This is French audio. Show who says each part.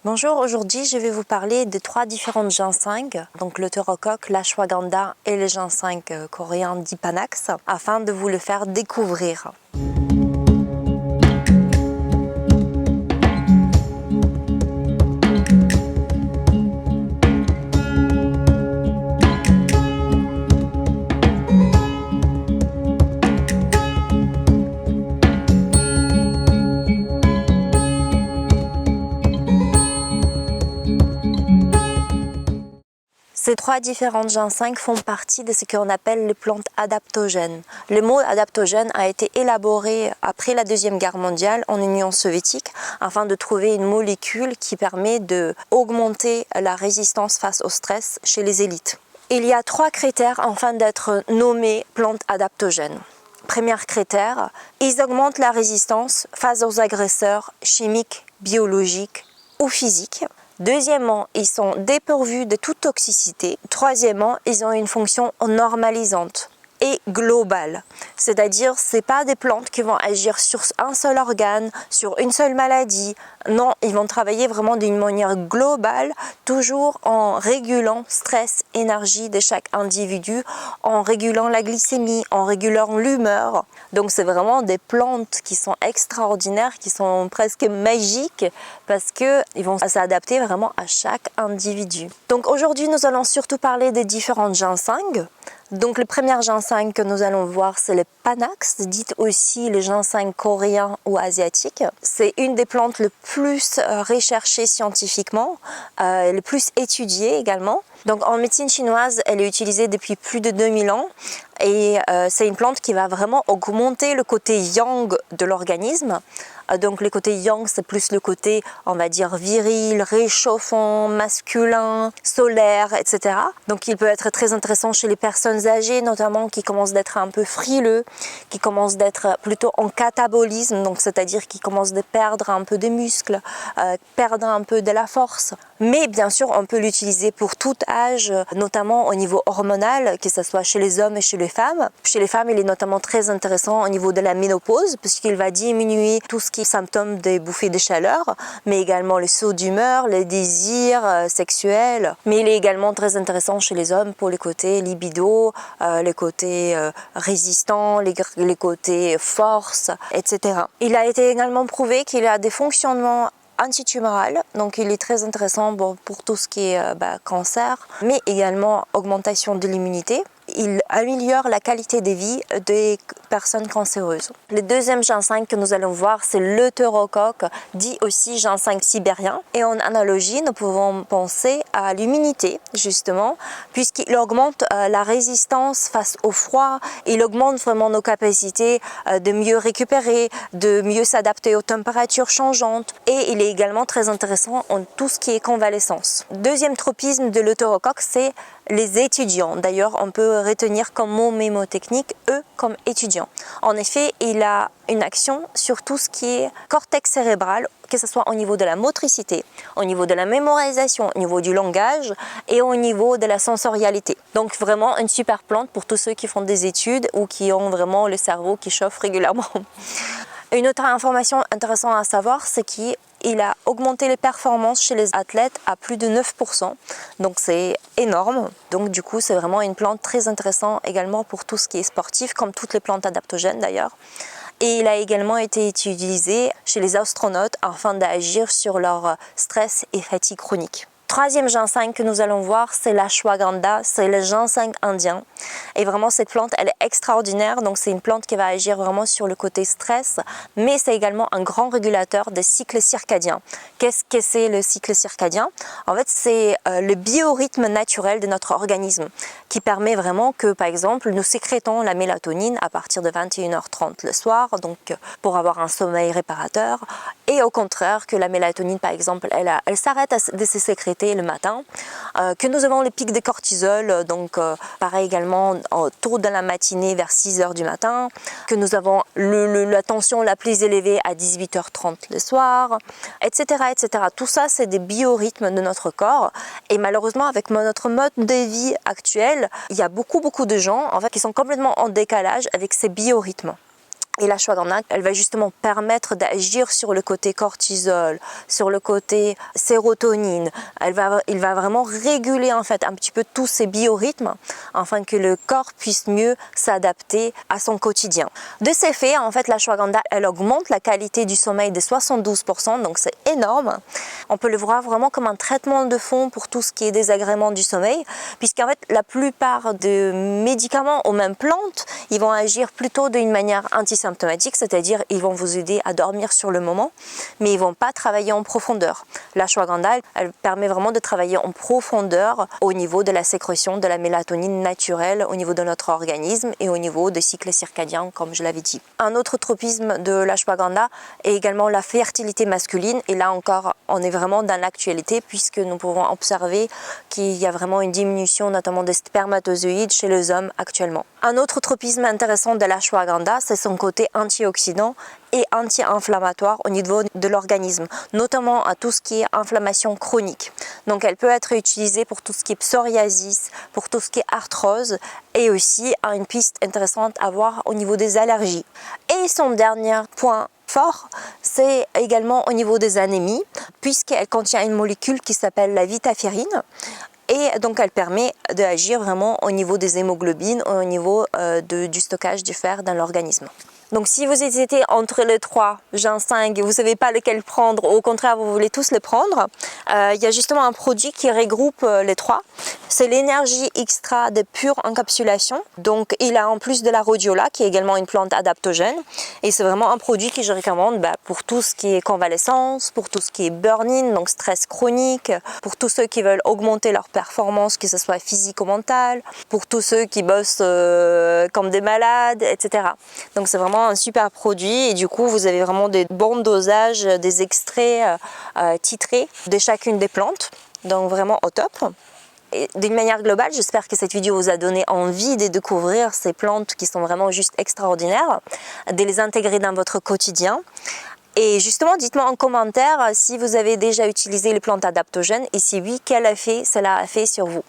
Speaker 1: Bonjour, aujourd'hui je vais vous parler de 3 différents ginseng, donc le Teurocoque, l'ashwagandha et le ginseng coréen dit Panax, afin de vous le faire découvrir. Ces 3 différents ginseng font partie de ce qu'on appelle les plantes adaptogènes. Le mot adaptogène a été élaboré après la Deuxième Guerre mondiale en Union soviétique afin de trouver une molécule qui permet d'augmenter la résistance face au stress chez les élites. Il y a 3 critères afin d'être nommés plantes adaptogènes. Premier critère, ils augmentent la résistance face aux agresseurs chimiques, biologiques ou physiques. Deuxièmement, ils sont dépourvus de toute toxicité. Troisièmement, ils ont une fonction normalisante et globale. C'est-à-dire, ce n'est pas des plantes qui vont agir sur un seul organe, sur une seule maladie. Non, ils vont travailler vraiment d'une manière globale, toujours en régulant stress, énergie de chaque individu, en régulant la glycémie, en régulant l'humeur. Donc c'est vraiment des plantes qui sont extraordinaires, qui sont presque magiques parce qu'ils vont s'adapter vraiment à chaque individu. Donc aujourd'hui, nous allons surtout parler des différents ginseng. Donc le premier ginseng que nous allons voir, c'est le Panax, dit aussi le ginseng coréen ou asiatique. C'est une des plantes les plus recherchées scientifiquement, les plus étudiées également. Donc en médecine chinoise, elle est utilisée depuis plus de 2000 ans et c'est une plante qui va vraiment augmenter le côté yang de l'organisme. Donc le côté yang, c'est plus le côté, on va dire, viril, réchauffant, masculin, solaire, etc. Donc il peut être très intéressant chez les personnes âgées, notamment qui commencent d'être un peu frileux, qui commencent d'être plutôt en catabolisme, donc c'est-à-dire qui commencent de perdre un peu de muscles, perdre un peu de la force. Mais bien sûr, on peut l'utiliser pour tout âge, notamment au niveau hormonal, que ce soit chez les hommes et chez les femmes. Chez les femmes, il est notamment très intéressant au niveau de la ménopause, puisqu'il va diminuer tout ce qui est symptômes des bouffées de chaleur, mais également les sauts d'humeur, les désirs sexuels. Mais il est également très intéressant chez les hommes pour les côtés libido, les côtés résistants, les côtés force, etc. Il a été également prouvé qu'il a des fonctionnements antitumoral, donc il est très intéressant pour tout ce qui est cancer, mais également augmentation de l'immunité. Il améliore la qualité de vie des personnes cancéreuses. Le deuxième ginseng que nous allons voir, c'est le Teurocoque, dit aussi ginseng sibérien. Et en analogie, nous pouvons penser à l'immunité, justement, puisqu'il augmente la résistance face au froid, il augmente vraiment nos capacités de mieux récupérer, de mieux s'adapter aux températures changeantes. Et il est également très intéressant en tout ce qui est convalescence. Deuxième tropisme de l'Teurocoque, c'est les étudiants. D'ailleurs, on peut retenir comme mot mémotechnique eux comme étudiants. En effet, il a une action sur tout ce qui est cortex cérébral, que ce soit au niveau de la motricité, au niveau de la mémorisation, au niveau du langage et au niveau de la sensorialité. Donc vraiment une super plante pour tous ceux qui font des études ou qui ont vraiment le cerveau qui chauffe régulièrement. Une autre information intéressante à savoir, c'est qu'il a augmenté les performances chez les athlètes à plus de 9%. Donc c'est énorme. Donc du coup, c'est vraiment une plante très intéressante également pour tout ce qui est sportif, comme toutes les plantes adaptogènes d'ailleurs. Et il a également été utilisé chez les astronautes afin d'agir sur leur stress et fatigue chronique. Troisième ginseng que nous allons voir, c'est l'ashwagandha, c'est le ginseng indien. Et vraiment, cette plante, elle est extraordinaire. Donc, c'est une plante qui va agir vraiment sur le côté stress, mais c'est également un grand régulateur des cycles circadiens. Qu'est-ce que c'est le cycle circadien? En fait, c'est le biorhythme naturel de notre organisme qui permet vraiment que, par exemple, nous sécrétons la mélatonine à partir de 21h30 le soir, donc pour avoir un sommeil réparateur. Et au contraire, que la mélatonine, par exemple, elle s'arrête de se sécréter le matin, que nous avons les pics de cortisol, donc pareil également autour de la matinée vers 6h du matin, que nous avons la tension la plus élevée à 18h30 le soir, etc. etc. Tout ça, c'est des biorhythmes de notre corps et malheureusement avec notre mode de vie actuel, il y a beaucoup de gens en fait, qui sont complètement en décalage avec ces biorhythmes. Et l'ashwagandha, elle va justement permettre d'agir sur le côté cortisol, sur le côté sérotonine. Il va vraiment réguler en fait un petit peu tous ces biorhythmes afin que le corps puisse mieux s'adapter à son quotidien. De ces faits, en fait, l'ashwagandha, elle augmente la qualité du sommeil de 72%, donc c'est énorme. On peut le voir vraiment comme un traitement de fond pour tout ce qui est désagrément du sommeil, puisqu'en fait, la plupart des médicaments ou même plantes, ils vont agir plutôt d'une manière antisymptomatique, c'est-à-dire ils vont vous aider à dormir sur le moment, mais ils vont pas travailler en profondeur. L'ashwagandha, elle permet vraiment de travailler en profondeur au niveau de la sécrétion de la mélatonine naturelle, au niveau de notre organisme et au niveau des cycles circadiens, comme je l'avais dit. Un autre tropisme de l'ashwagandha est également la fertilité masculine, et là encore, on est vraiment dans l'actualité puisque nous pouvons observer qu'il y a vraiment une diminution notamment des spermatozoïdes chez les hommes actuellement. Un autre tropisme intéressant de l'ashwagandha, c'est son côté antioxydant et anti-inflammatoire au niveau de l'organisme, notamment à tout ce qui est inflammation chronique. Donc elle peut être utilisée pour tout ce qui est psoriasis, pour tout ce qui est arthrose, et aussi une piste intéressante à voir au niveau des allergies. Et son dernier point fort, c'est également au niveau des anémies, puisqu'elle contient une molécule qui s'appelle la vitafirine. Et donc elle permet d'agir vraiment au niveau des hémoglobines, au niveau du stockage du fer dans l'organisme. Donc si vous hésitez entre les trois, ginseng, et vous ne savez pas lequel prendre, ou au contraire vous voulez tous les prendre, il y a justement un produit qui regroupe les trois. C'est l'énergie extra de pure encapsulation. Donc il a en plus de la rhodiola qui est également une plante adaptogène. Et c'est vraiment un produit que je recommande pour tout ce qui est convalescence, pour tout ce qui est burn-in, donc stress chronique, pour tous ceux qui veulent augmenter leur performance, que ce soit physique ou mentale, pour tous ceux qui bossent comme des malades, etc. Donc c'est vraiment un super produit, et du coup vous avez vraiment des bons dosages, des extraits titrés de chacune des plantes, donc vraiment au top. D'une manière globale, j'espère que cette vidéo vous a donné envie de découvrir ces plantes qui sont vraiment juste extraordinaires, de les intégrer dans votre quotidien. Et justement, dites-moi en commentaire si vous avez déjà utilisé les plantes adaptogènes, et si oui, quel effet cela a fait sur vous.